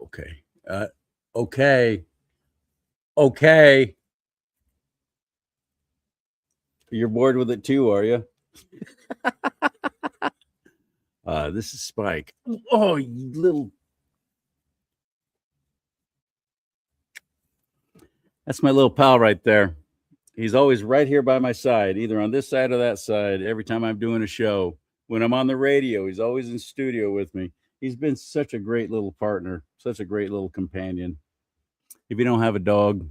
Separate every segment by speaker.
Speaker 1: Okay. Okay. Okay. You're bored with it too, are you? This is Spike. Oh, you little. That's my little pal right there. He's always right here by my side, either on this side or that side, every time I'm doing a show. When I'm on the radio, he's always in studio with me. He's been such a great little partner, such a great little companion. If you don't have a dog,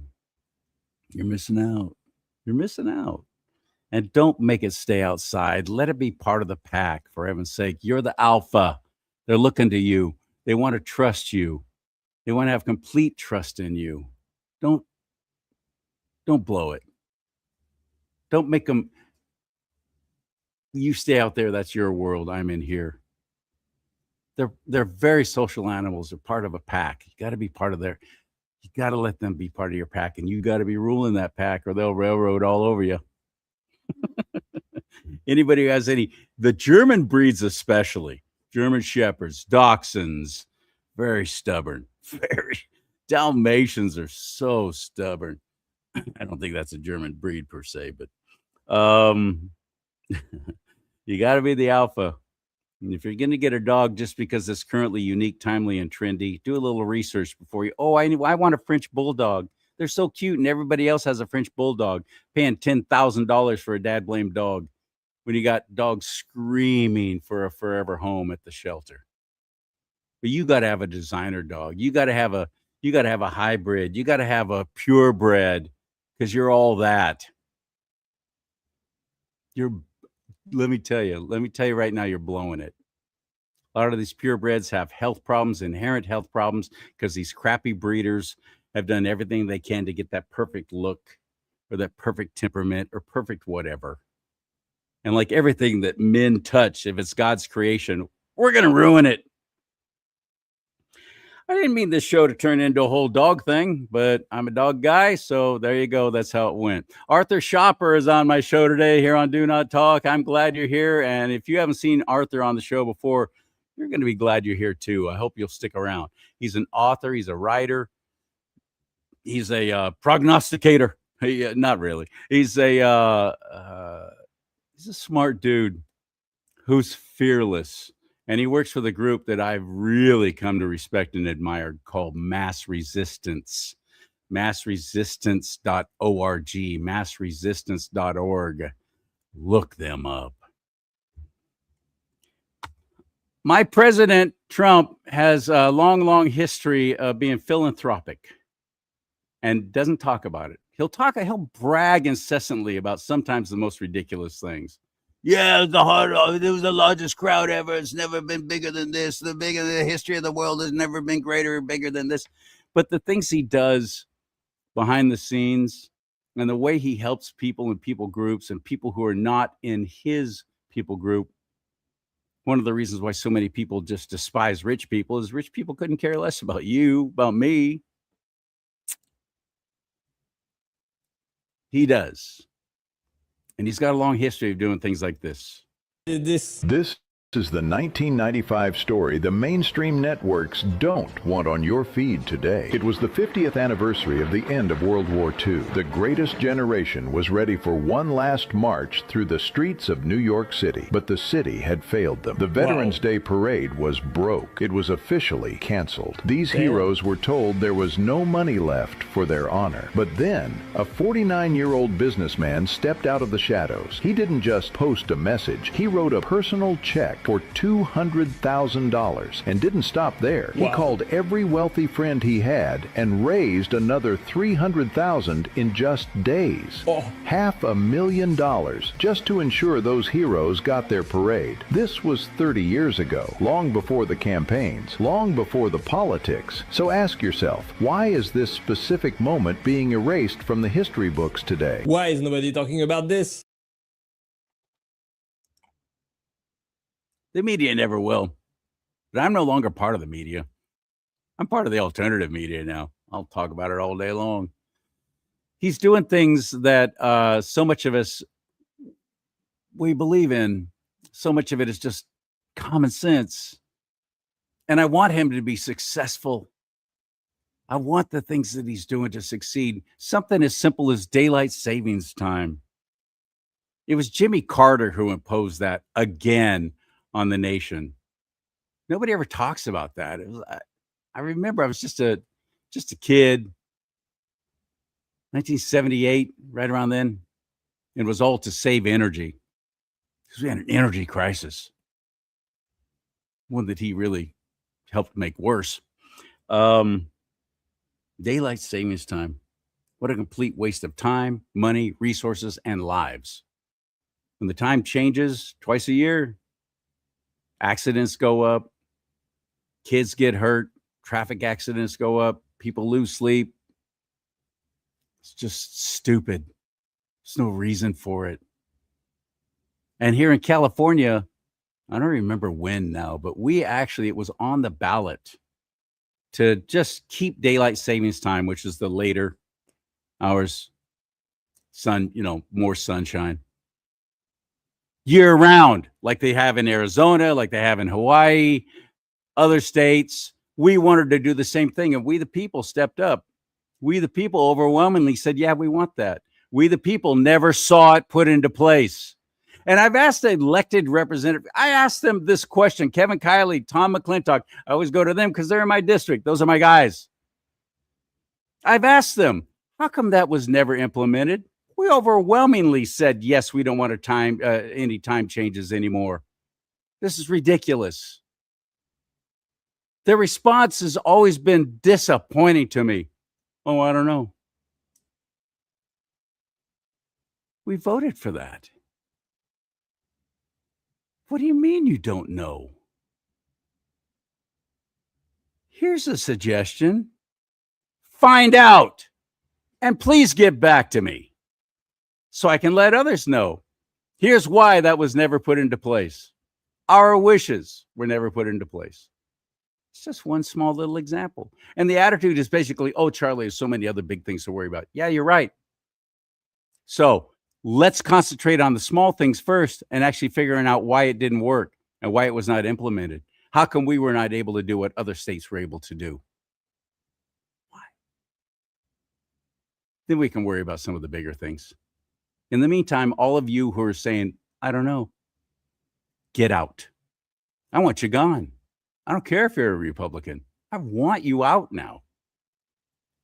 Speaker 1: you're missing out. You're missing out. And don't make it stay outside. Let it be part of the pack, for heaven's sake. You're the alpha. They're looking to you. They want to trust you. They want to have complete trust in you. Don't blow it. Don't make them. You stay out there. That's your world. I'm in here. They're very social animals. They're part of a pack. You got to be part of their. You got to let them be part of your pack, and you got to be ruling that pack, or they'll railroad all over you. Anybody who has the German breeds, especially German Shepherds, Dachshunds, very stubborn. Dalmatians are so stubborn. I don't think that's a German breed per se, but you got to be the alpha. And if you're going to get a dog just because it's currently unique, timely, and trendy, do a little research before you. Oh, I want a French bulldog. They're so cute, and everybody else has a French bulldog. Paying $10,000 for a dad-blamed dog when you got dogs screaming for a forever home at the shelter. But you got to have a designer dog. You got to have a hybrid. You got to have a purebred, because you're all that. Let me tell you right now, you're blowing it. A lot of these purebreds have health problems, inherent health problems, because these crappy breeders have done everything they can to get that perfect look or that perfect temperament or perfect whatever. And like everything that men touch, if it's God's creation, we're going to ruin it. I didn't mean this show to turn into a whole dog thing, but I'm a dog guy, so there you go. That's how it went. Arthur Schaper is on my show today here on Do Not Talk. I'm glad you're here. And if you haven't seen Arthur on the show before, you're going to be glad you're here too. I hope you'll stick around. He's an author. He's a writer. He's a prognosticator. Not really. He's a smart dude who's fearless. And he works for the group that I've really come to respect and admire called Mass Resistance. Massresistance.org. Massresistance.org. Look them up. My president, Trump, has a long history of being philanthropic and doesn't talk about it. He'll brag incessantly about sometimes the most ridiculous things. Yeah, it was the largest crowd ever. It's never been bigger than this. The history of the world has never been greater or bigger than this. But the things he does behind the scenes and the way he helps people and people groups and people who are not in his people group. One of the reasons why so many people just despise rich people is rich people couldn't care less about you, about me. He does. And he's got a long history of doing things like this.
Speaker 2: This is the 1995 story the mainstream networks don't want on your feed today. It was the 50th anniversary of the end of World War II. The greatest generation was ready for one last march through the streets of New York City, but the city had failed them. The Veterans Day parade was broke. It was officially canceled. These heroes were told there was no money left for their honor. But then, a 49-year-old businessman stepped out of the shadows. He didn't just post a message. He wrote a personal check for $200,000 and didn't stop there. He called every wealthy friend he had and raised another $300,000 in just days. $500,000 just to ensure those heroes got their parade. This was 30 years ago, long before the campaigns, long before the politics. So ask yourself, why is this specific moment being erased from the history books today?
Speaker 3: Why is nobody talking about this?
Speaker 1: The media never will. But I'm no longer part of the media. I'm part of the alternative media now. I'll talk about it all day long. He's doing things that so much of us, we believe in. So much of it is just common sense. And I want him to be successful. I want the things that he's doing to succeed. Something as simple as daylight savings time. It was Jimmy Carter who imposed that again on the nation. Nobody ever talks about that. I remember I was just a kid, 1978, right around then. It was all to save energy because we had an energy crisis, one that he really helped make worse. Daylight savings time. What a complete waste of time, money, resources, and lives. When the time changes twice a year, accidents go up, kids get hurt, traffic accidents go up, people lose sleep. It's just stupid. There's no reason for it. And here in California, I don't remember when now, but it was on the ballot to just keep daylight savings time, which is the later hours, more sunshine, year round, like they have in Arizona, like they have in Hawaii, other states. We wanted to do the same thing, and we the people stepped up. We the people overwhelmingly said, yeah, we want that. We the people never saw it put into place. And I've asked the elected representative, I asked them this question, Kevin Kiley, Tom McClintock. I always go to them because they're in my district. Those are my guys. I've asked them, how come that was never implemented? We overwhelmingly said, yes, we don't want any time changes anymore. This is ridiculous. Their response has always been disappointing to me. Oh, I don't know. We voted for that. What do you mean you don't know? Here's a suggestion. Find out. And please get back to me so I can let others know. Here's why that was never put into place. Our wishes were never put into place. It's just one small little example. And the attitude is basically, oh, Charlie, there's so many other big things to worry about. Yeah, you're right. So let's concentrate on the small things first and actually figuring out why it didn't work and why it was not implemented. How come we were not able to do what other states were able to do? Why? Then we can worry about some of the bigger things. In the meantime, all of you who are saying, I don't know, get out. I want you gone. I don't care if you're a Republican. I want you out now.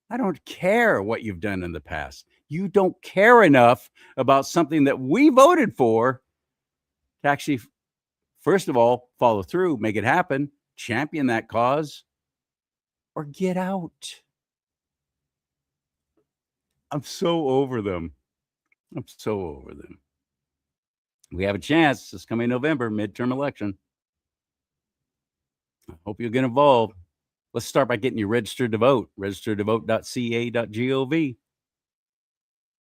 Speaker 1: I don't care what you've done in the past. You don't care enough about something that we voted for to actually, first of all, follow through, make it happen, champion that cause, or get out. I'm so over them. I'm so over them. We have a chance this coming November, midterm election. I hope you'll get involved. Let's start by getting you registered to vote. Register to vote.ca.gov.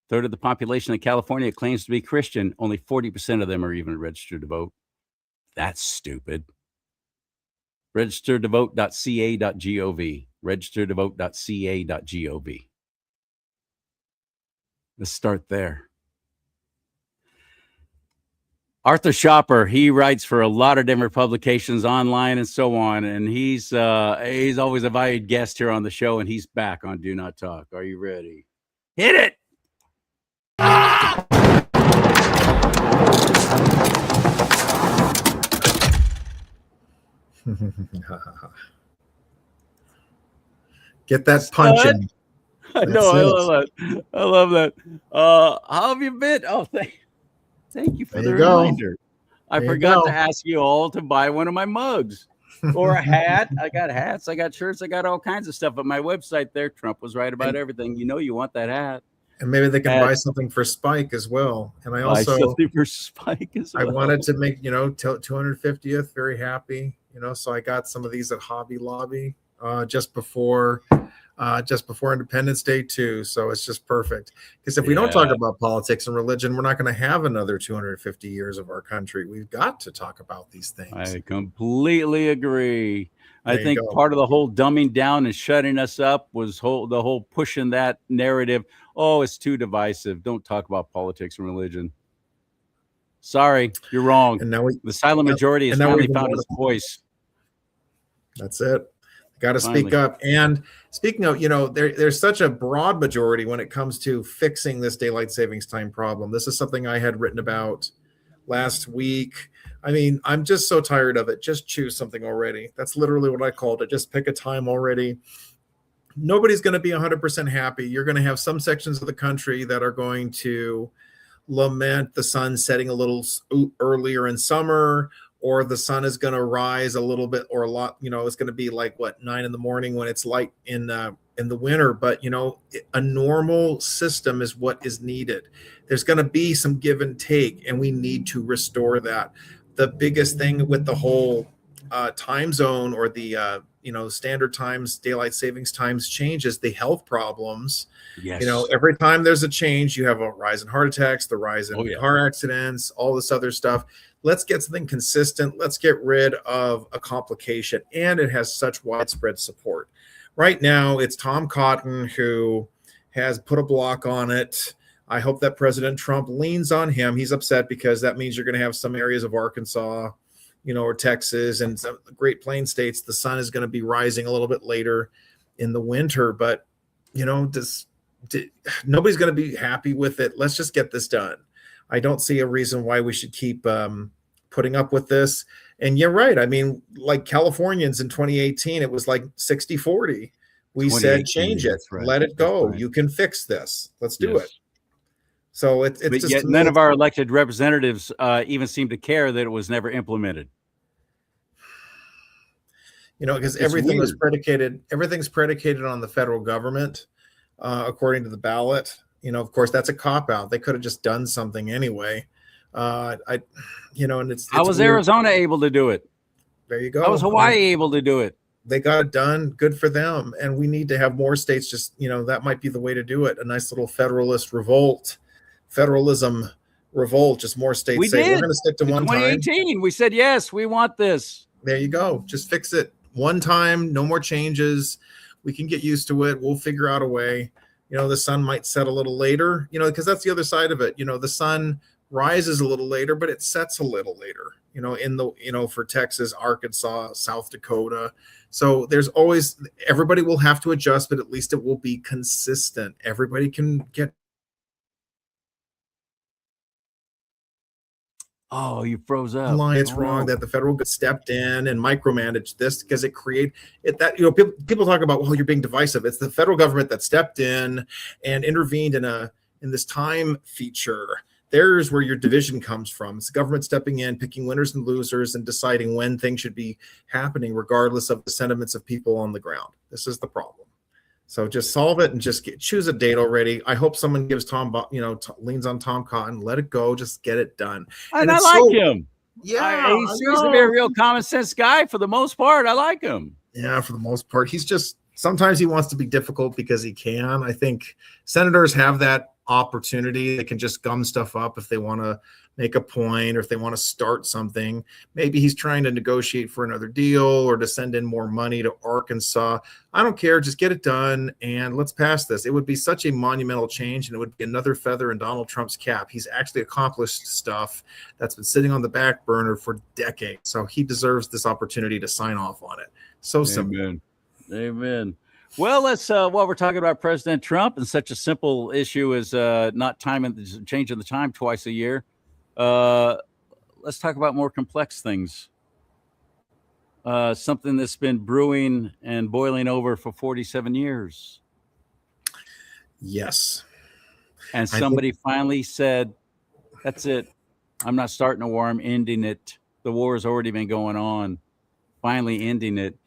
Speaker 1: Third of the population of California claims to be Christian. Only 40% of them are even registered to vote. That's stupid. Register to vote.ca.gov. Register to vote.ca.gov. Let's start there. Arthur Schaper, he writes for a lot of different publications online and so on, and he's always a valued guest here on the show, and he's back on Do Not Talk. Are you ready? Hit it!
Speaker 4: Get that punch in.
Speaker 1: I know, I love that. I love that. How have you been? Oh, thank you for the reminder. I forgot to ask you all to buy one of my mugs or a hat. I got hats, I got shirts, I got all kinds of stuff at my website there. Trump was right about everything. You know, you want that hat.
Speaker 4: And maybe they can buy something for Spike as well. And I also
Speaker 1: something for Spike as well.
Speaker 4: I wanted to make, 250th very happy, so I got some of these at Hobby Lobby just before Independence Day too. So it's just perfect. Because if we don't talk about politics and religion, we're not going to have another 250 years of our country. We've got to talk about these things.
Speaker 1: I completely agree. I think part of the whole dumbing down and shutting us up was the whole pushing that narrative. Oh, it's too divisive. Don't talk about politics and religion. Sorry, you're wrong.
Speaker 4: And now
Speaker 1: the silent majority has finally found its voice.
Speaker 4: That's it. Got to speak
Speaker 1: Finally.
Speaker 4: up. And speaking of, there's such a broad majority when it comes to fixing this daylight savings time problem. This is something I had written about last week. I mean, I'm just so tired of it. Just choose something already. That's literally what I called it. Just pick a time already. Nobody's going to be 100% happy. You're going to have some sections of the country that are going to lament the sun setting a little earlier in summer, or the sun is going to rise a little bit or a lot. It's going to be like 9 a.m. when it's light in the winter. But a normal system is what is needed. There's going to be some give and take, and we need to restore that. The biggest thing with the whole time zone, or the standard times, daylight savings times change, is the health problems.
Speaker 1: Yes.
Speaker 4: Every time there's a change, you have a rise in heart attacks, the rise in car accidents, all this other stuff. Let's get something consistent. Let's get rid of a complication. And it has such widespread support. Right now, it's Tom Cotton who has put a block on it. I hope that President Trump leans on him. He's upset because that means you're going to have some areas of Arkansas, or Texas and some Great Plains states. The sun is going to be rising a little bit later in the winter, but nobody's going to be happy with it. Let's just get this done. I don't see a reason why we should keep putting up with this. And you're right. I mean, like Californians in 2018, it was like 60-40. We said, change it, right. Let it go. Right. You can fix this. Let's do it. So it's
Speaker 1: but
Speaker 4: just
Speaker 1: yet none of our elected representatives even seem to care that it was never implemented.
Speaker 4: Because everything's predicated on the federal government, according to the ballot. Of course, that's a cop out. They could have just done something anyway. And it's
Speaker 1: how was
Speaker 4: weird.
Speaker 1: Arizona able to do it?
Speaker 4: There you go.
Speaker 1: How was Hawaii able to do it?
Speaker 4: They got it done. Good for them. And we need to have more states. Just that might be the way to do it. A nice little federalism revolt. Just more states we're going to stick to one time.
Speaker 1: 2018, we said yes, we want this.
Speaker 4: There you go. Just fix it one time. No more changes. We can get used to it. We'll figure out a way. The sun might set a little later. Because that's the other side of it. The sun rises a little later, but it sets a little later. For Texas, Arkansas, South Dakota. So there's always, everybody will have to adjust, but at least it will be consistent. Everybody can get.
Speaker 1: Oh, you froze up.
Speaker 4: It's wrong that the federal government stepped in and micromanaged this because it created it that people talk about, well, you're being divisive. It's the federal government that stepped in and intervened in this time feature. There's where your division comes from. It's the government stepping in, picking winners and losers, and deciding when things should be happening, regardless of the sentiments of people on the ground. This is the problem. So just solve it and just choose a date already. I hope someone gives leans on Tom Cotton. Let it go. Just get it done.
Speaker 1: And I like him.
Speaker 4: Yeah.
Speaker 1: He seems to be a real common sense guy for the most part. I like him.
Speaker 4: Yeah, for the most part. He's just, sometimes he wants to be difficult because he can. I think senators have that opportunity. They can just gum stuff up if they want to make a point or if they want to start something. Maybe he's trying to negotiate for another deal or to send in more money to Arkansas. I don't care. Just get it done and let's pass this. It would be such a monumental change, and it would be another feather in Donald Trump's cap. He's actually accomplished stuff that's been sitting on the back burner for decades. So he deserves this opportunity to sign off on it. So simple.
Speaker 1: Amen. Well, let's while we're talking about President Trump and such a simple issue as not changing the time twice a year, let's talk about more complex things. Something that's been brewing and boiling over for 47 years.
Speaker 4: Yes.
Speaker 1: And somebody finally said, that's it. I'm not starting a war. I'm ending it. The war has already been going on. Finally ending it.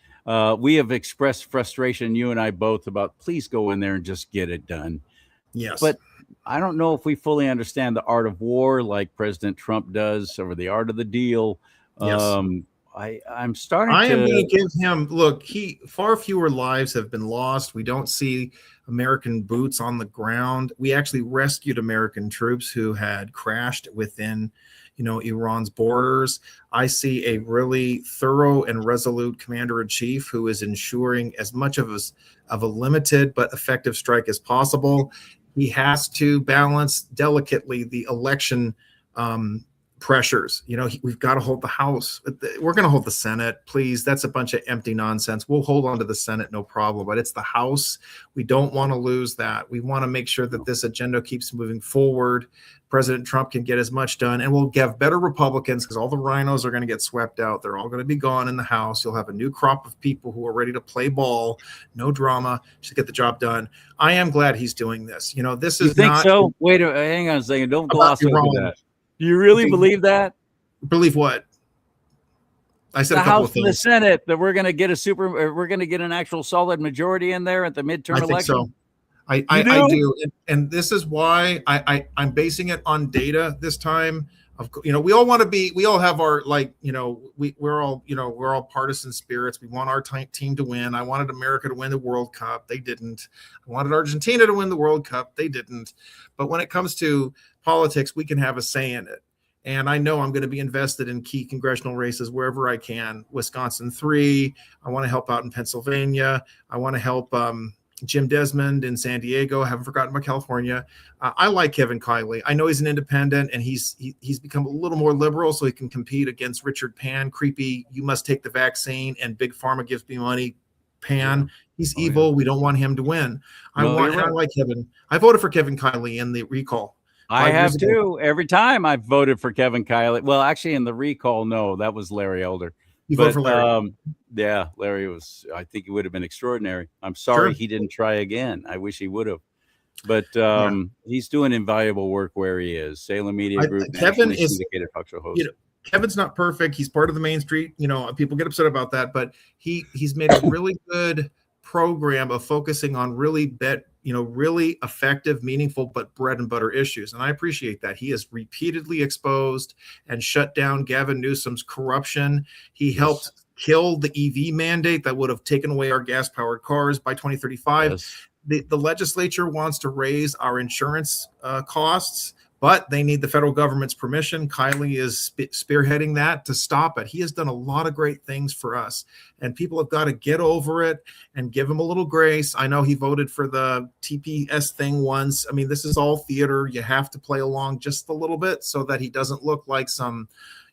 Speaker 1: We have expressed frustration, you and I both, about please go in there and just get it done.
Speaker 4: Yes.
Speaker 1: But I don't know if we fully understand the art of war like President Trump does, or the art of the deal.
Speaker 4: Yes.
Speaker 1: I'm starting
Speaker 4: I am going to give him, look, far fewer lives have been lost. We don't see American boots on the ground. We actually rescued American troops who had crashed within Iran's borders. I see a really thorough and resolute commander-in-chief who is ensuring as much of a limited but effective strike as possible. He has to balance delicately the election pressures. We've got to hold the House. We're going to hold the Senate, please. That's a bunch of empty nonsense. We'll hold on to the Senate, no problem. But it's the House. We don't want to lose that. We want to make sure that this agenda keeps moving forward. President Trump can get as much done, and we'll have better Republicans because all the rhinos are going to get swept out. They're all going to be gone in the House. You'll have a new crop of people who are ready to play ball, no drama, just get the job done. I am glad he's doing this. This is
Speaker 1: You think
Speaker 4: not
Speaker 1: so? Wait, hang on a second. Don't gloss over
Speaker 4: Iran.
Speaker 1: that. Do you really believe that?
Speaker 4: Believe what? I said
Speaker 1: The
Speaker 4: a couple
Speaker 1: House
Speaker 4: of
Speaker 1: and the
Speaker 4: things.
Speaker 1: Senate, that we're going to get we're going to get an actual solid majority in there at the midterm
Speaker 4: I think
Speaker 1: election.
Speaker 4: so. I do. And this is why I'm basing it on data this time. We all want to be, we all have our, we're all partisan spirits. We want our team to win. I wanted America to win the World Cup. They didn't. I wanted Argentina to win the World Cup. They didn't. But when it comes to politics, we can have a say in it. And I know I'm going to be invested in key congressional races wherever I can. Wisconsin 3. I want to help out in Pennsylvania. I want to help Jim Desmond in San Diego. I haven't forgotten about California. I like Kevin Kiley. I know he's an independent, and he's become a little more liberal, so he can compete against Richard Pan, creepy, you must take the vaccine, and Big Pharma gives me money. Pan, he's evil. We don't want him to win. I like Kevin. I voted for Kevin Kiley in the recall.
Speaker 1: I have too. Every time I've voted for Kevin Kiley. Well, actually, in the recall, no, that was Larry Elder.
Speaker 4: You voted for Larry?
Speaker 1: Yeah, Larry was. I think he would have been extraordinary. I'm sorry he didn't try again. I wish he would have. But he's doing invaluable work where he is. Salem Media Group,
Speaker 4: Kevin is
Speaker 1: syndicated talk show host.
Speaker 4: Kevin's not perfect. He's part of the Main Street. People get upset about that, but he's made a really good program of focusing on really effective, meaningful, but bread and butter issues. And I appreciate that. He has repeatedly exposed and shut down Gavin Newsom's corruption. He helped kill the EV mandate that would have taken away our gas-powered cars by 2035.
Speaker 1: Yes.
Speaker 4: The legislature wants to raise our insurance costs, but they need the federal government's permission. Kiley is spearheading that to stop it. He has done a lot of great things for us, and people have got to get over it and give him a little grace. I know he voted for the TPS thing once. I mean, this is all theater. You have to play along just a little bit so that he doesn't look like some,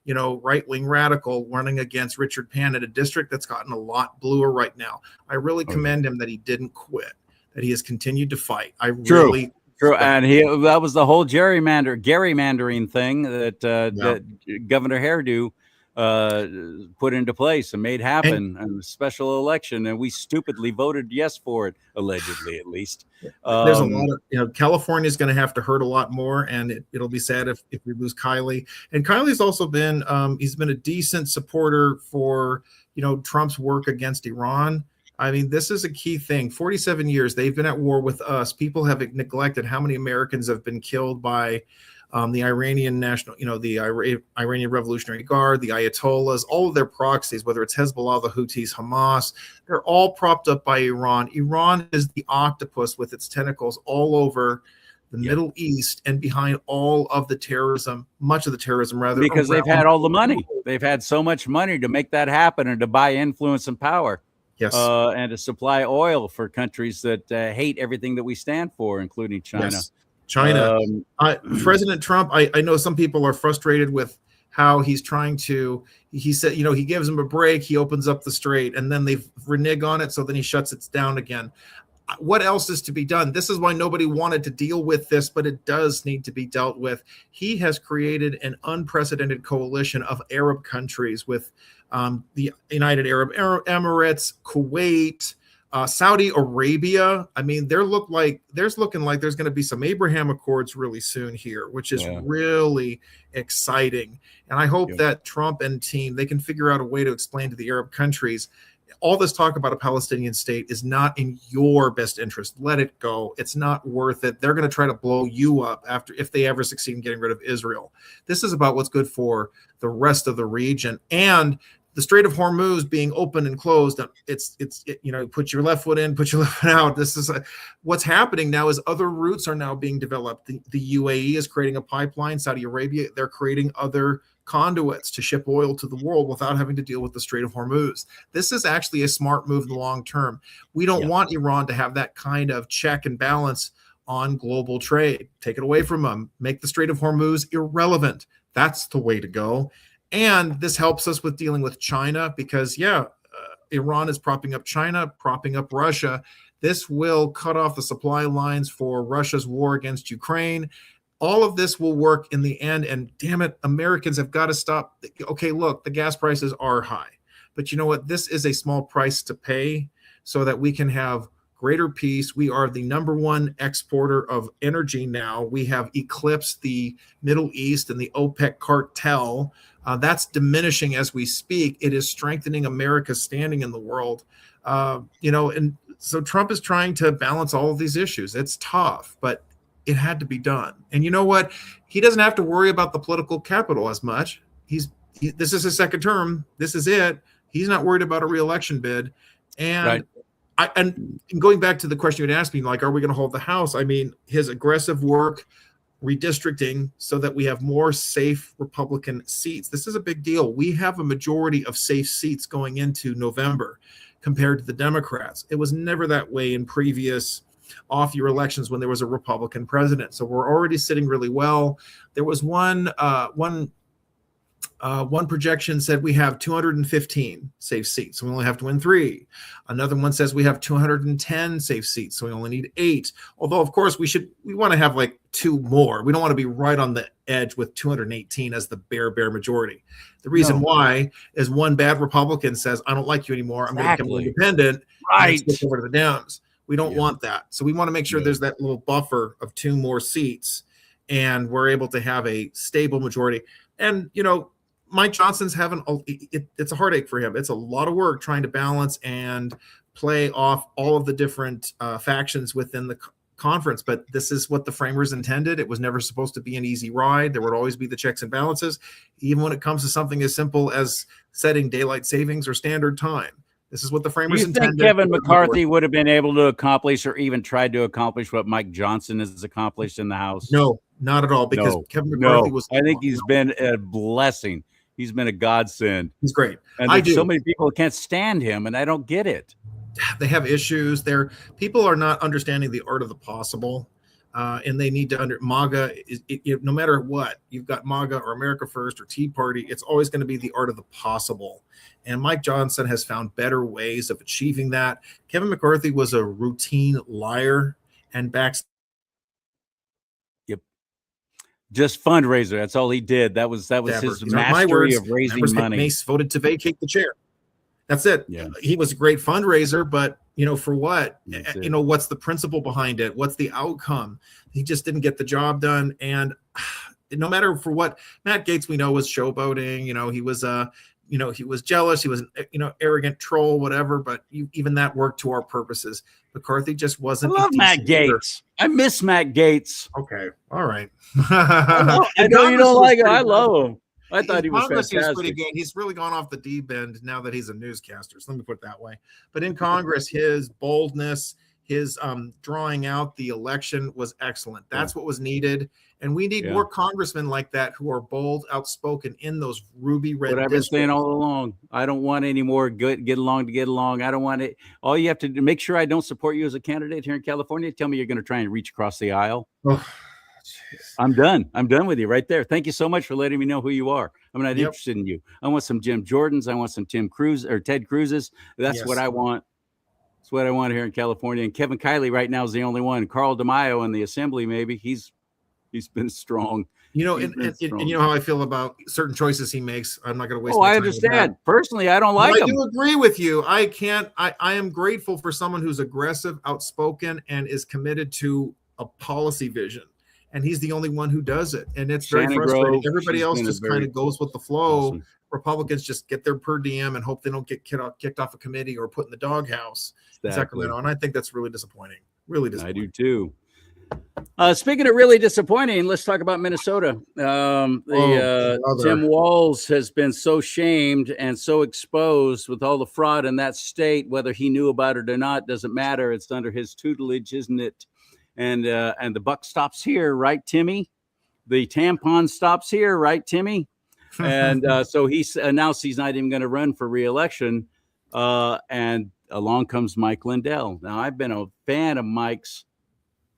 Speaker 4: right-wing radical running against Richard Pan in a district that's gotten a lot bluer right now. I really commend him that he didn't quit, that he has continued to fight. True,
Speaker 1: and that was the whole gerrymandering thing that Governor Hairdo put into place and made happen in a special election, and we stupidly voted yes for it, allegedly, at least.
Speaker 4: There's a lot of, California is going to have to hurt a lot more, and it'll be sad if we lose Kiley. And Kiley's also been, he's been a decent supporter for, Trump's work against Iran. I mean, this is a key thing. 47 years, they've been at war with us. People have neglected how many Americans have been killed by the Iranian Iranian Revolutionary Guard, the Ayatollahs, all of their proxies, whether it's Hezbollah, the Houthis, Hamas, they're all propped up by Iran. Iran is the octopus with its tentacles all over the Middle East and behind all of the terrorism, much of the terrorism, rather.
Speaker 1: Because they've had all the money. They've had so much money to make that happen and to buy influence and power.
Speaker 4: Yes.
Speaker 1: And to supply oil for countries that hate everything that we stand for, including China.
Speaker 4: Yes. China. President Trump, I know some people are frustrated with how he's trying to, he said, he gives them a break, he opens up the strait, and then they renege on it, so then he shuts it down again. What else is to be done? This is why nobody wanted to deal with this, but it does need to be dealt with. He has created an unprecedented coalition of Arab countries with the United Arab Emirates, Kuwait, Saudi Arabia. I mean, there's looking like there's going to be some Abraham Accords really soon here, which is really exciting. And I hope that Trump and team, they can figure out a way to explain to the Arab countries, all this talk about a Palestinian state is not in your best interest. Let it go. It's not worth it. They're going to try to blow you up if they ever succeed in getting rid of Israel. This is about what's good for the rest of the region. And the Strait of Hormuz being open and closed, it's put your left foot in, put your left foot out. This is what's happening now is other routes are now being developed. The UAE is creating a pipeline. Saudi Arabia, they're creating other conduits to ship oil to the world without having to deal with the Strait of Hormuz. This is actually a smart move in the long term. We don't want Iran to have that kind of check and balance on global trade. Take it away from them. Make the Strait of Hormuz irrelevant. That's the way to go. And this helps us with dealing with China because, Iran is propping up China, propping up Russia. This will cut off the supply lines for Russia's war against Ukraine. All of this will work in the end. And damn it, Americans have got to stop. Okay, look, the gas prices are high. But you know what? This is a small price to pay so that we can have greater peace. We are the number one exporter of energy now. We have eclipsed the Middle East and the OPEC cartel. That's diminishing as we speak. It is strengthening America's standing in the world. And so Trump is trying to balance all of these issues. It's tough, but it had to be done. And you know what? He doesn't have to worry about the political capital as much. This is his second term. This is it. He's not worried about a reelection bid. And
Speaker 1: Right.
Speaker 4: And going back to the question you had asked me, like, are we going to hold the House? I mean, his aggressive work redistricting so that we have more safe Republican seats. This is a big deal. We have a majority of safe seats going into November compared to the Democrats. It was never that way in previous off-year elections when there was a Republican president. So we're already sitting really well. There was one projection said we have 215 safe seats, so we only have to win 3. Another one says we have 210 safe seats, so we only need 8. Although, of course, we want to have like 2 more. We don't want to be right on the edge with 218 as the bare majority. The reason why is one bad Republican says, I don't like you anymore. I'm going to become independent.
Speaker 1: Right.
Speaker 4: And switch over to the Dems. We don't want that. So we want to make sure there's that little buffer of 2 more seats and we're able to have a stable majority. And, Mike Johnson's it's a heartache for him. It's a lot of work trying to balance and play off all of the different factions within the conference. But this is what the framers intended. It was never supposed to be an easy ride. There would always be the checks and balances, even when it comes to something as simple as setting daylight savings or standard time. This is what the framers
Speaker 1: Do you think
Speaker 4: intended.
Speaker 1: Kevin McCarthy would have been able to accomplish or even tried to accomplish what Mike Johnson has accomplished in the House?
Speaker 4: No, not at all. Because Kevin McCarthy was.
Speaker 1: I think he's been a blessing. He's been a godsend.
Speaker 4: He's great.
Speaker 1: And there's so many people can't stand him, and I don't get it.
Speaker 4: They have issues. People are not understanding the art of the possible, and they need to MAGA. No matter what, you've got MAGA or America First or Tea Party, it's always going to be the art of the possible. And Mike Johnson has found better ways of achieving that. Kevin McCarthy was a routine liar and
Speaker 1: just fundraiser. That's all he did. That was his mastery of raising money.
Speaker 4: Mace voted to vacate the chair. That's it. Yeah. He was a great fundraiser, but for what? What's the principle behind it? What's the outcome? He just didn't get the job done. And no matter for what, Matt Gaetz, we know, was showboating. He was he was jealous. He was an arrogant troll, whatever. But even that worked to our purposes. McCarthy just wasn't.
Speaker 1: I love Matt Gaetz. I miss Matt Gaetz.
Speaker 4: Okay, all right.
Speaker 1: I know you don't like him. I love him. I thought he was fantastic.
Speaker 4: He was pretty good. He's really gone off the deep end now that he's a newscaster. So let me put it that way. But in Congress, his boldness, his drawing out the election was excellent. That's what was needed. And we need more congressmen like that who are bold, outspoken in those ruby red
Speaker 1: districts. What I've been saying all along, I don't want any more get along to get along. I don't want it. All you have to do, make sure I don't support you as a candidate here in California. Tell me you're going to try and reach across the aisle. Oh, I'm done. I'm done with you right there. Thank you so much for letting me know who you are. I'm not interested in you. I want some Jim Jordans. I want some Ted Cruzes. That's what I want. That's what I want here in California. And Kevin Kiley right now is the only one. Carl DeMaio in the assembly, maybe he's been strong.
Speaker 4: And you know how I feel about certain choices he makes. I'm not going to waste.
Speaker 1: I understand. Personally, I don't like him.
Speaker 4: I do agree with you. I am grateful for someone who's aggressive, outspoken, and is committed to a policy vision. And he's the only one who does it. And it's very frustrating. Everybody else just kind of goes with the flow. Awesome. Republicans just get their per diem and hope they don't get kicked off a committee or put in the doghouse in Sacramento. And I think that's really disappointing. Really disappointing.
Speaker 1: I do too. Speaking of really disappointing, let's talk about Minnesota. Tim Walz has been so shamed and so exposed with all the fraud in that state. Whether he knew about it or not doesn't matter. It's under his tutelage, isn't it? And the buck stops here, right, Timmy? The tampon stops here, right, Timmy? And so he announced he's not even going to run for re-election. And along comes Mike Lindell. Now, I've been a fan of Mike's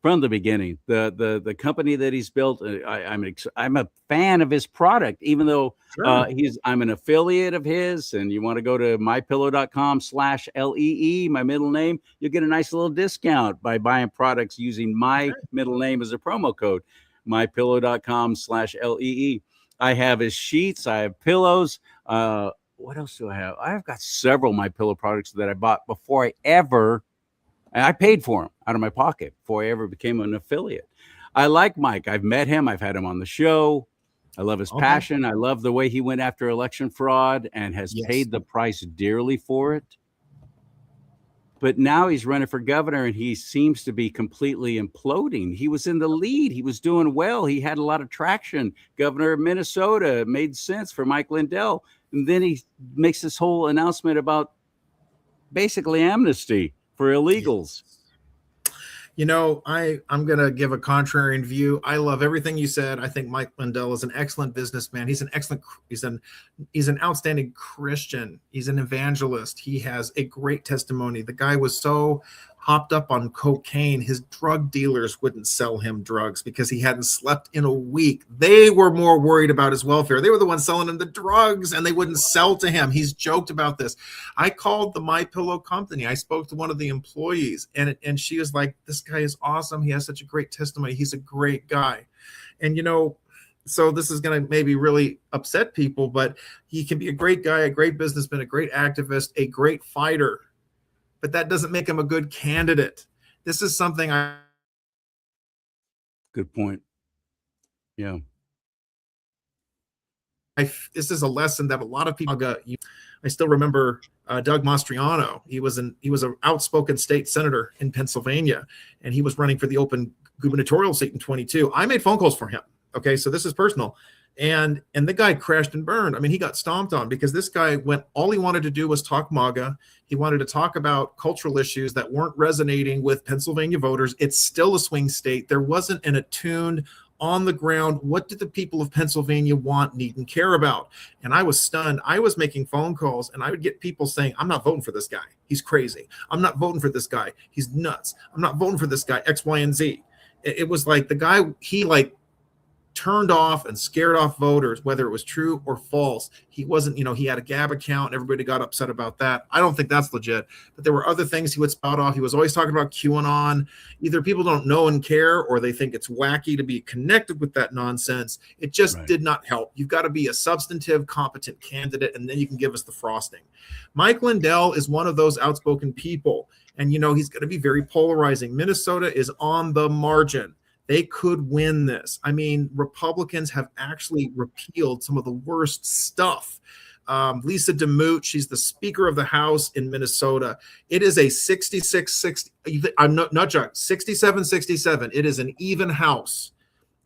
Speaker 1: from the beginning. The company that he's built, I'm a fan of his product, even though
Speaker 4: Sure.
Speaker 1: I'm an affiliate of his. And you want to go to mypillow.com/LEE, my middle name, you'll get a nice little discount by buying products using my middle name as a promo code, mypillow.com/LEE. I have his sheets, I have pillows. What else do I have? I've got several My Pillow products that I bought before I paid for them out of my pocket before I ever became an affiliate. I like Mike. I've met him. I've had him on the show. I love his passion. I love the way he went after election fraud and has paid the price dearly for it. But now he's running for governor and he seems to be completely imploding. He was in the lead. He was doing well. He had a lot of traction. Governor of Minnesota, made sense for Mike Lindell. And then he makes this whole announcement about basically amnesty for illegals.
Speaker 4: You know, I'm going to give a contrarian view. I love everything you said. I think Mike Lindell is an excellent businessman. He's an outstanding Christian. He's an evangelist. He has a great testimony. The guy was so hopped up on cocaine, his drug dealers wouldn't sell him drugs because he hadn't slept in a week. They were more worried about his welfare. They were the ones selling him the drugs and they wouldn't sell to him. He's joked about this. I called the My Pillow company. I spoke to one of the employees and she was like, this guy is awesome. He has such a great testimony. He's a great guy. And, you know, so this is going to maybe really upset people, but he can be a great guy, a great businessman, a great activist, a great fighter. But that doesn't make him a good candidate. This is something
Speaker 1: Good point. Yeah.
Speaker 4: This is a lesson that a lot of people got. I still remember Doug Mastriano. He was an outspoken state senator in Pennsylvania, and he was running for the open gubernatorial seat in 22. I made phone calls for him. Okay, so this is personal. And the guy crashed and burned. I mean, he got stomped on because this guy all he wanted to do was talk MAGA. He wanted to talk about cultural issues that weren't resonating with Pennsylvania voters. It's still a swing state. There wasn't an attuned, on the ground, what do the people of Pennsylvania want, need, and care about? And I was stunned. I was making phone calls and I would get people saying, I'm not voting for this guy. He's crazy. I'm not voting for this guy. He's nuts. I'm not voting for this guy, X, Y, and Z. It was like the guy, he like turned off and scared off voters, whether it was true or false. He wasn't, he had a Gab account and everybody got upset about that. I don't think that's legit, but there were other things he would spout off. He was always talking about QAnon. Either people don't know and care, or they think it's wacky to be connected with that nonsense. It just did not help. You've got to be a substantive, competent candidate, and then you can give us the frosting. Mike Lindell is one of those outspoken people, and he's going to be very polarizing. Minnesota is on the margin. They could win this. I mean, Republicans have actually repealed some of the worst stuff. Lisa DeMute, she's the Speaker of the House in Minnesota. It is a 66-60. I'm not joking. 67-67. It is an even House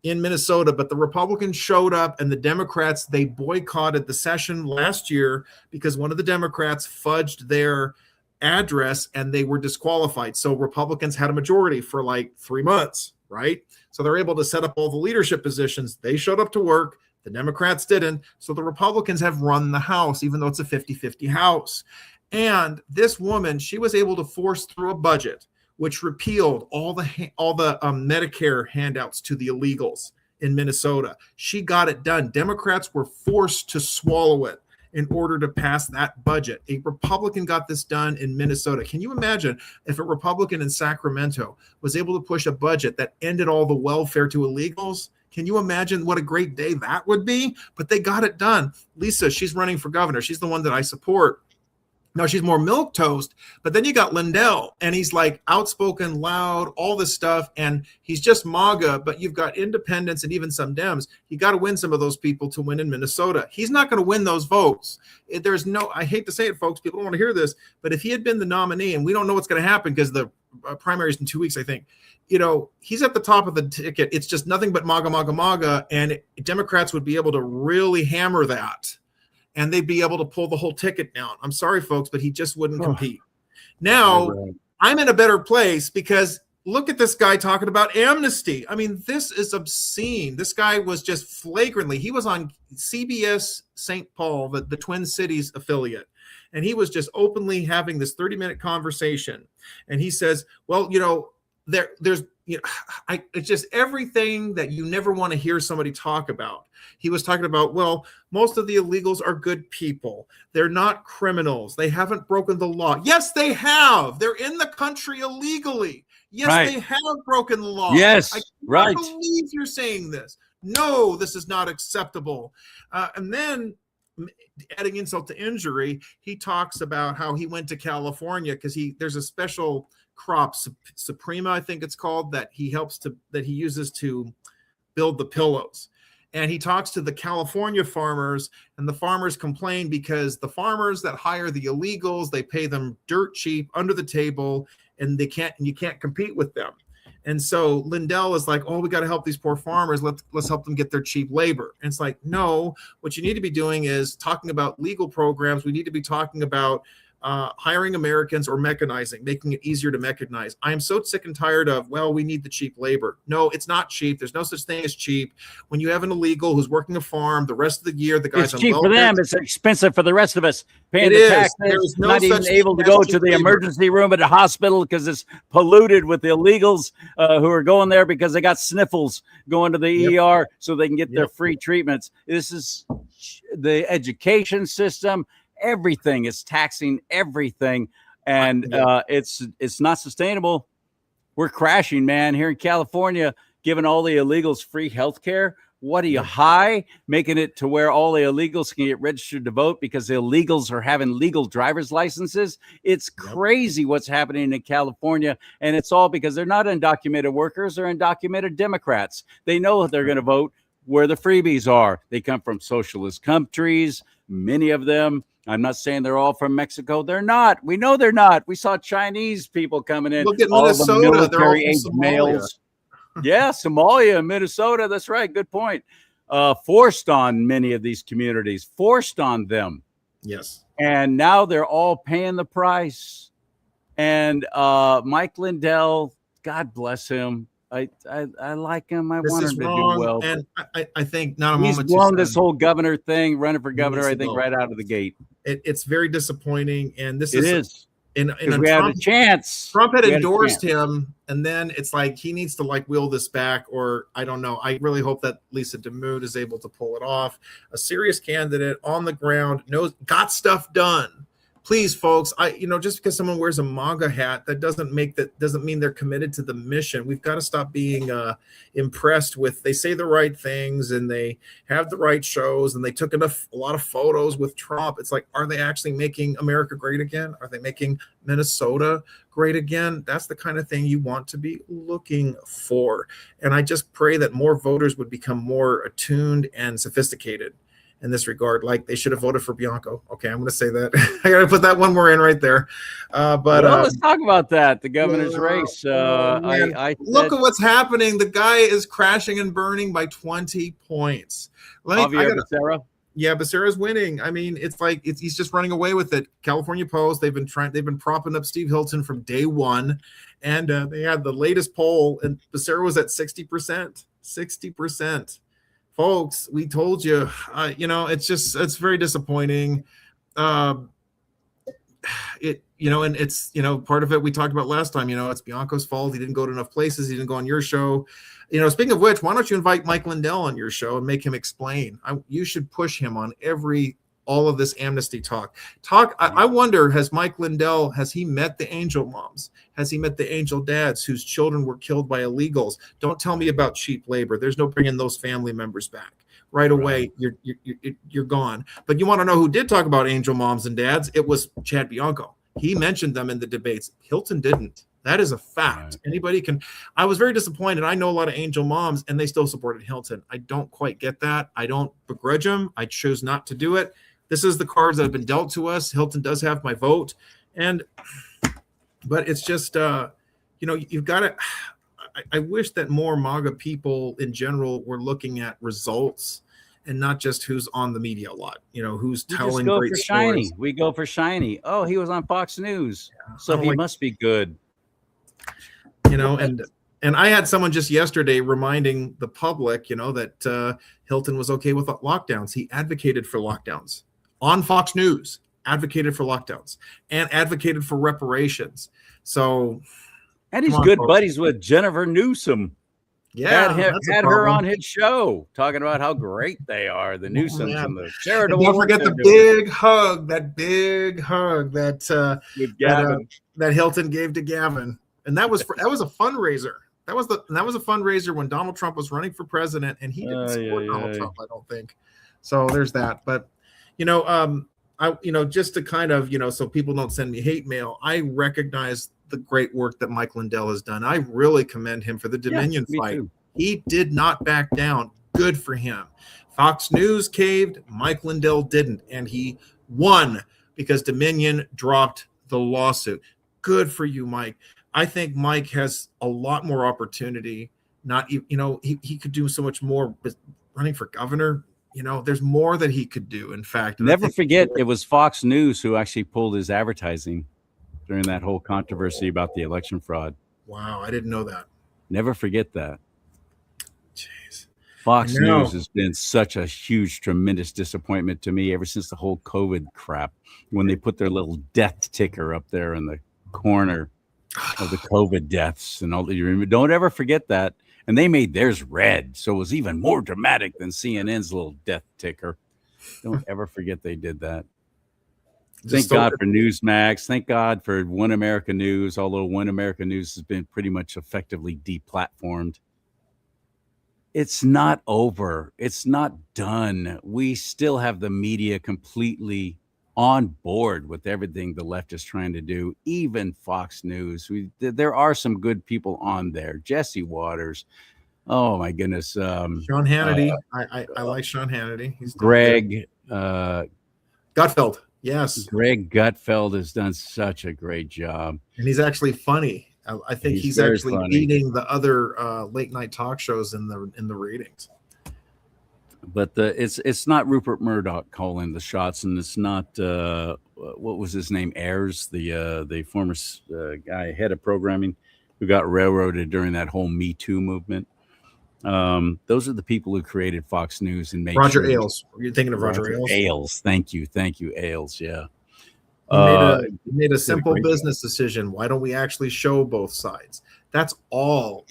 Speaker 4: in Minnesota, but the Republicans showed up and the Democrats, they boycotted the session last year because one of the Democrats fudged their address and they were disqualified. So Republicans had a majority for like 3 months. Right? So they're able to set up all the leadership positions. They showed up to work. The Democrats didn't. So the Republicans have run the House, even though it's a 50-50 House. And this woman, she was able to force through a budget which repealed all the Medicare handouts to the illegals in Minnesota. She got it done. Democrats were forced to swallow it in order to pass that budget. A Republican got this done in Minnesota. Can you imagine if a Republican in Sacramento was able to push a budget that ended all the welfare to illegals? Can you imagine what a great day that would be? But they got it done. Lisa, she's running for governor. She's the one that I support. Now, she's more milquetoast, but then you got Lindell, and he's like outspoken, loud, all this stuff, and he's just MAGA, but you've got independents and even some Dems. You got to win some of those people to win in Minnesota. He's not going to win those votes. I hate to say it, folks, people don't want to hear this, but if he had been the nominee, and we don't know what's going to happen because the primary is in 2 weeks, I think, he's at the top of the ticket. It's just nothing but MAGA, MAGA, MAGA, and Democrats would be able to really hammer that. And they'd be able to pull the whole ticket down. I'm sorry, folks, but he just wouldn't compete. Now, I'm in a better place because look at this guy talking about amnesty. I mean, this is obscene. This guy was just flagrantly, he was on CBS St. Paul, the Twin Cities affiliate, and he was just openly having this 30-minute conversation. And he says, well, there's you know, it's just everything that you never want to hear somebody talk about. He was talking about, well, most of the illegals are good people. They're not criminals. They haven't broken the law. Yes, they have. They're in the country illegally. Yes,
Speaker 1: Right.
Speaker 4: they have broken the law.
Speaker 1: Yes,
Speaker 4: I can't
Speaker 1: right.
Speaker 4: believe you're saying this. No, this is not acceptable. And then adding insult to injury, he talks about how he went to California because there's a special crop, Suprema, I think it's called, that he uses to build the pillows. And he talks to the California farmers, and the farmers complain because the farmers that hire the illegals, they pay them dirt cheap under the table, and you can't compete with them. And so Lindell is like, oh, we got to help these poor farmers. Let's help them get their cheap labor. And it's like, no, what you need to be doing is talking about legal programs. We need to be talking about hiring Americans or mechanizing, making it easier to mechanize. I am so sick and tired of, well, we need the cheap labor. No, it's not cheap. There's no such thing as cheap. When you have an illegal who's working a farm the rest of the year, the guy's
Speaker 1: it's cheap for them. It's expensive for the rest of us. Paying
Speaker 4: It
Speaker 1: the
Speaker 4: is.
Speaker 1: taxes,
Speaker 4: There's no
Speaker 1: not even
Speaker 4: such
Speaker 1: able to
Speaker 4: thing as
Speaker 1: go to
Speaker 4: cheap
Speaker 1: the
Speaker 4: labor.
Speaker 1: emergency room at a hospital because it's polluted with the illegals who are going there because they got sniffles going to the ER so they can get their free treatments. This is the education system. Everything is taxing everything, and it's not sustainable. We're crashing, man. Here in California, giving all the illegals free health care. What are you high? Making it to where all the illegals can get registered to vote because the illegals are having legal driver's licenses. It's crazy what's happening in California, and it's all because they're not undocumented workers. They're undocumented Democrats. They know they're going to vote where the freebies are. They come from socialist countries, many of them. I'm not saying they're all from Mexico. They're not. We know they're not. We saw Chinese people coming in.
Speaker 4: Look at
Speaker 1: all
Speaker 4: Minnesota.
Speaker 1: the
Speaker 4: They're all
Speaker 1: military
Speaker 4: from
Speaker 1: age
Speaker 4: Somalia.
Speaker 1: males. Yeah, Somalia, Minnesota. That's right. Good point. Forced on many of these communities. Forced on them.
Speaker 4: Yes.
Speaker 1: And now they're all paying the price. And Mike Lindell, God bless him. I like him. I want him to do well.
Speaker 4: And I think not a
Speaker 1: he's
Speaker 4: moment.
Speaker 1: blown this whole governor thing, running for governor, I think,
Speaker 4: go.
Speaker 1: right out of the gate.
Speaker 4: It's very disappointing. And this
Speaker 1: It is.
Speaker 4: In
Speaker 1: we had a chance.
Speaker 4: Trump had endorsed him, and then it's like he needs to wheel this back, or I don't know. I really hope that Lisa DeMood is able to pull it off. A serious candidate on the ground, got stuff done. Please, folks, just because someone wears a MAGA hat, doesn't mean they're committed to the mission. We've got to stop being impressed with, they say the right things and they have the right shows and they took a lot of photos with Trump. It's like, are they actually making America great again? Are they making Minnesota great again? That's the kind of thing you want to be looking for. And I just pray that more voters would become more attuned and sophisticated in this regard. Like, they should have voted for Bianco. Okay, I'm going to say that. I got to put that one more in right there.
Speaker 1: Let's talk about that. The governor's race. I
Speaker 4: look at what's happening. The guy is crashing and burning by 20 points.
Speaker 1: Javier Becerra.
Speaker 4: Yeah, Becerra's winning. I mean, it's like he's just running away with it. California Post. They've been propping up Steve Hilton from day one, and they had the latest poll, and Becerra was at 60%. 60%. Folks, we told you, it's very disappointing. And it's, part of it we talked about last time, it's Bianco's fault. He didn't go to enough places. He didn't go on your show. Speaking of which, why don't you invite Mike Lindell on your show and make him explain? You should push him on all of this amnesty talk. I wonder, has Mike Lindell, has he met the angel moms? Has he met the angel dads whose children were killed by illegals? Don't tell me about cheap labor. There's no bringing those family members back. Right away, you're gone. But you want to know who did talk about angel moms and dads? It was Chad Bianco. He mentioned them in the debates. Hilton didn't. That is a fact. Anybody can. I was very disappointed. I know a lot of angel moms, and they still supported Hilton. I don't quite get that. I don't begrudge them. I chose not to do it. This is the cards that have been dealt to us. Hilton does have my vote. But it's just, you've got to, I wish that more MAGA people in general were looking at results and not just who's on the media a lot, who's telling great stories.
Speaker 1: We go for shiny. Oh, he was on Fox News. So he must be good.
Speaker 4: And I had someone just yesterday reminding the public, that Hilton was okay with lockdowns. He advocated for lockdowns on Fox News, advocated for lockdowns and advocated for reparations. So
Speaker 1: And he's
Speaker 4: Come on,
Speaker 1: good
Speaker 4: folks.
Speaker 1: buddies with Jennifer Newsom.
Speaker 4: Yeah,
Speaker 1: Had her on his show talking about how great they are, the Newsoms
Speaker 4: man.
Speaker 1: and the
Speaker 4: And
Speaker 1: charitable
Speaker 4: don't
Speaker 1: work
Speaker 4: forget
Speaker 1: they're
Speaker 4: the
Speaker 1: doing
Speaker 4: big hug that
Speaker 1: with Gavin.
Speaker 4: that Hilton gave to Gavin, and that was a fundraiser. That was a fundraiser when Donald Trump was running for president, and he didn't support Donald Trump, I don't think. So there's that. But just to kind of so people don't send me hate mail, I recognize the great work that Mike Lindell has done. I really commend him for the Dominion fight.
Speaker 1: Too.
Speaker 4: He did not back down. Good for him. Fox News caved, Mike Lindell didn't, and he won because Dominion dropped the lawsuit. Good for you, Mike. I think Mike has a lot more opportunity. He could do so much more, but running for governor, there's more that he could do. In fact,
Speaker 1: never forget it was Fox News who actually pulled his advertising during that whole controversy about the election fraud.
Speaker 4: Wow, I didn't know that.
Speaker 1: Never forget that.
Speaker 4: Jeez.
Speaker 1: Fox News has been such a huge, tremendous disappointment to me ever since the whole COVID crap, when they put their little death ticker up there in the corner of the COVID deaths and all that. Don't ever forget that. And they made theirs red, so it was even more dramatic than CNN's little death ticker. Don't ever forget they did that. Thank God for Newsmax. Thank God for One America News, although One America News has been pretty much effectively deplatformed. It's not over. It's not done. We still have the media completely on board with everything the left is trying to do, even Fox News. There are some good people on there. Jesse Waters. Oh, my goodness.
Speaker 4: Sean Hannity. I like Sean Hannity. He's
Speaker 1: Greg
Speaker 4: Gutfeld. Yes.
Speaker 1: Greg Gutfeld has done such a great job.
Speaker 4: And he's actually funny. I think he's actually beating the other late night talk shows in the ratings.
Speaker 1: But it's not Rupert Murdoch calling the shots, and it's not what was his name, Ayers, the former guy head of programming who got railroaded during that whole Me Too movement. Those are the people who created Fox News and made
Speaker 4: Roger Ailes. You're thinking of Roger Ailes?
Speaker 1: Ailes. Thank you, Ailes. Yeah.
Speaker 4: He made a simple business decision. Why don't we actually show both sides? That's all.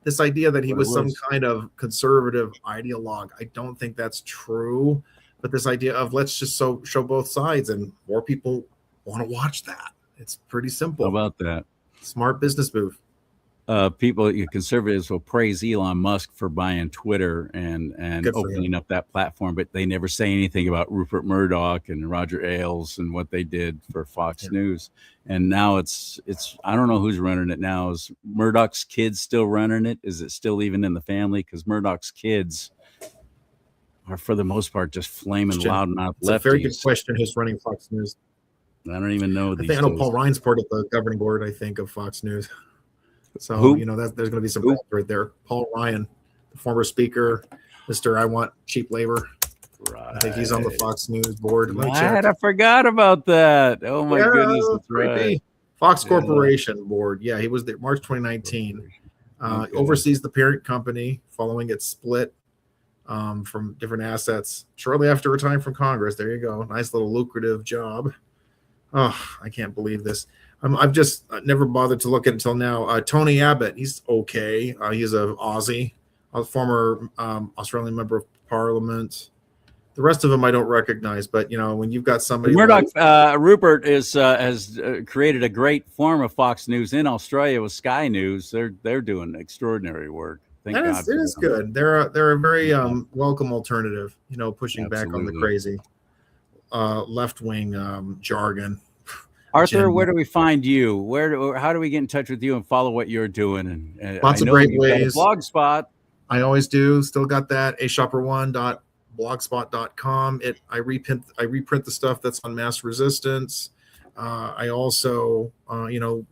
Speaker 4: This idea that he was some kind of conservative ideologue, I don't think that's true. But this idea of let's just show both sides, and more people want to watch that. It's pretty simple.
Speaker 1: How about that?
Speaker 4: Smart business move.
Speaker 1: Conservatives will praise Elon Musk for buying Twitter and opening up that platform, but they never say anything about Rupert Murdoch and Roger Ailes and what they did for Fox News. And now it's I don't know who's running it now. Is Murdoch's kids still running it? Is it still even in the family? Because Murdoch's kids are, for the most part, just flaming loudmouth lefties.
Speaker 4: It's a very good question. Who's running Fox News?
Speaker 1: I don't even know.
Speaker 4: I know Paul Ryan's part of the governing board, I think, of Fox News. So, there's going to be some right there. Paul Ryan, the former speaker, Mr. I want cheap labor. Right. I think he's on the Fox News board.
Speaker 1: I forgot about that. Oh, my goodness. That's right.
Speaker 4: Fox Corporation board. Yeah, he was there March 2019. Oversees the parent company following its split from different assets shortly after retiring from Congress. There you go. Nice little lucrative job. Oh, I can't believe this. I've just never bothered to look at it until now. Tony Abbott, he's okay. He's a Aussie, a former Australian member of Parliament. The rest of them I don't recognize, but when you've got somebody
Speaker 1: Murdoch, Rupert has created a great form of Fox News in Australia with Sky News. They're doing extraordinary work. It
Speaker 4: is good. They're a very welcome alternative. Pushing back on the crazy left wing jargon.
Speaker 1: Arthur, where do we find you? How do we get in touch with you and follow what you're doing? And
Speaker 4: lots of great ways.
Speaker 1: Blogspot.
Speaker 4: I always do. Still got that. aschaper1.blogspot.com. I reprint the stuff that's on mass resistance. I also,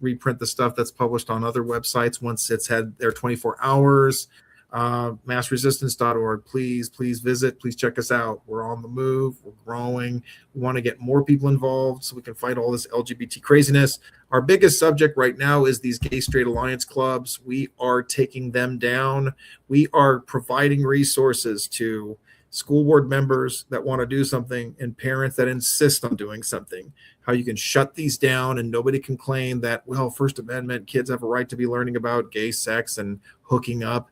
Speaker 4: reprint the stuff that's published on other websites once it's had their 24 hours. Massresistance.org. Please visit. Please check us out. We're on the move. We're growing. We want to get more people involved so we can fight all this LGBT craziness. Our biggest subject right now is these gay straight alliance clubs. We are taking them down. We are providing resources to school board members that want to do something and parents that insist on doing something, how you can shut these down and nobody can claim that, well, First Amendment, kids have a right to be learning about gay sex and hooking up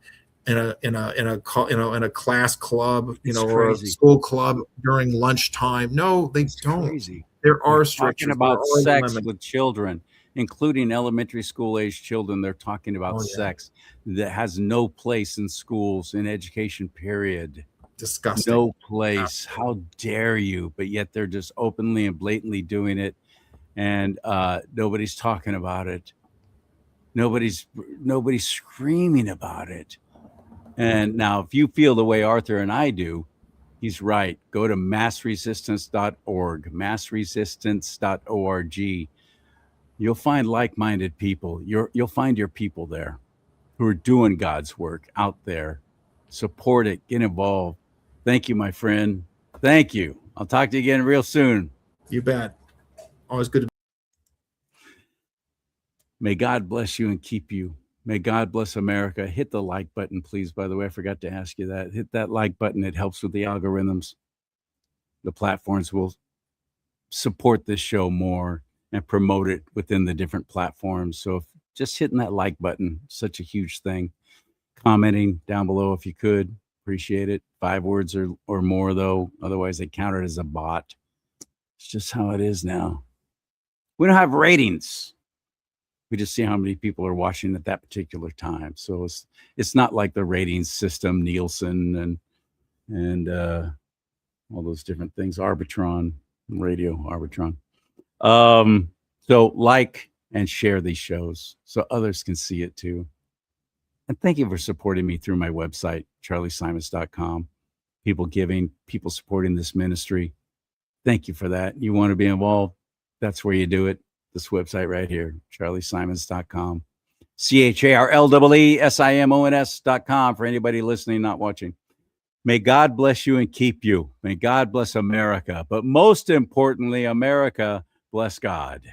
Speaker 4: in a class club, or a school club during lunchtime. No, they don't.
Speaker 1: Crazy.
Speaker 4: There are
Speaker 1: They're
Speaker 4: strictures.
Speaker 1: talking about
Speaker 4: There are
Speaker 1: sex
Speaker 4: limits.
Speaker 1: with children, including elementary school age children. They're talking about
Speaker 4: Oh, yeah.
Speaker 1: sex that has no place in schools, in education, period.
Speaker 4: Disgusting.
Speaker 1: No place. How dare you? But yet they're just openly and blatantly doing it, and nobody's talking about it. Nobody's screaming about it. And now, if you feel the way Arthur and I do, he's right. Go to massresistance.org, massresistance.org. You'll find like-minded people. You'll find your people there who are doing God's work out there. Support it. Get involved. Thank you, my friend. Thank you. I'll talk to you again real soon.
Speaker 4: You bet. Always good to
Speaker 1: May God bless you and keep you. May God bless America. Hit the like button, please. By the way, I forgot to ask you that. Hit that like button. It helps with the algorithms. The platforms will support this show more and promote it within the different platforms. So if just hitting that like button, such a huge thing. Commenting down below if you could. Appreciate it. 5 words or more, though. Otherwise, they count it as a bot. It's just how it is now. We don't have ratings. We just see how many people are watching at that particular time. So it's not like the ratings system, Nielsen and all those different things, Arbitron, radio Arbitron. So like and share these shows so others can see it too. And thank you for supporting me through my website, charliesimons.com. People giving, people supporting this ministry. Thank you for that. You want to be involved? That's where you do it. This website right here, charliesimons.com. CharlieSimons.com for anybody listening, not watching. May God bless you and keep you. May God bless America. But most importantly, America, bless God.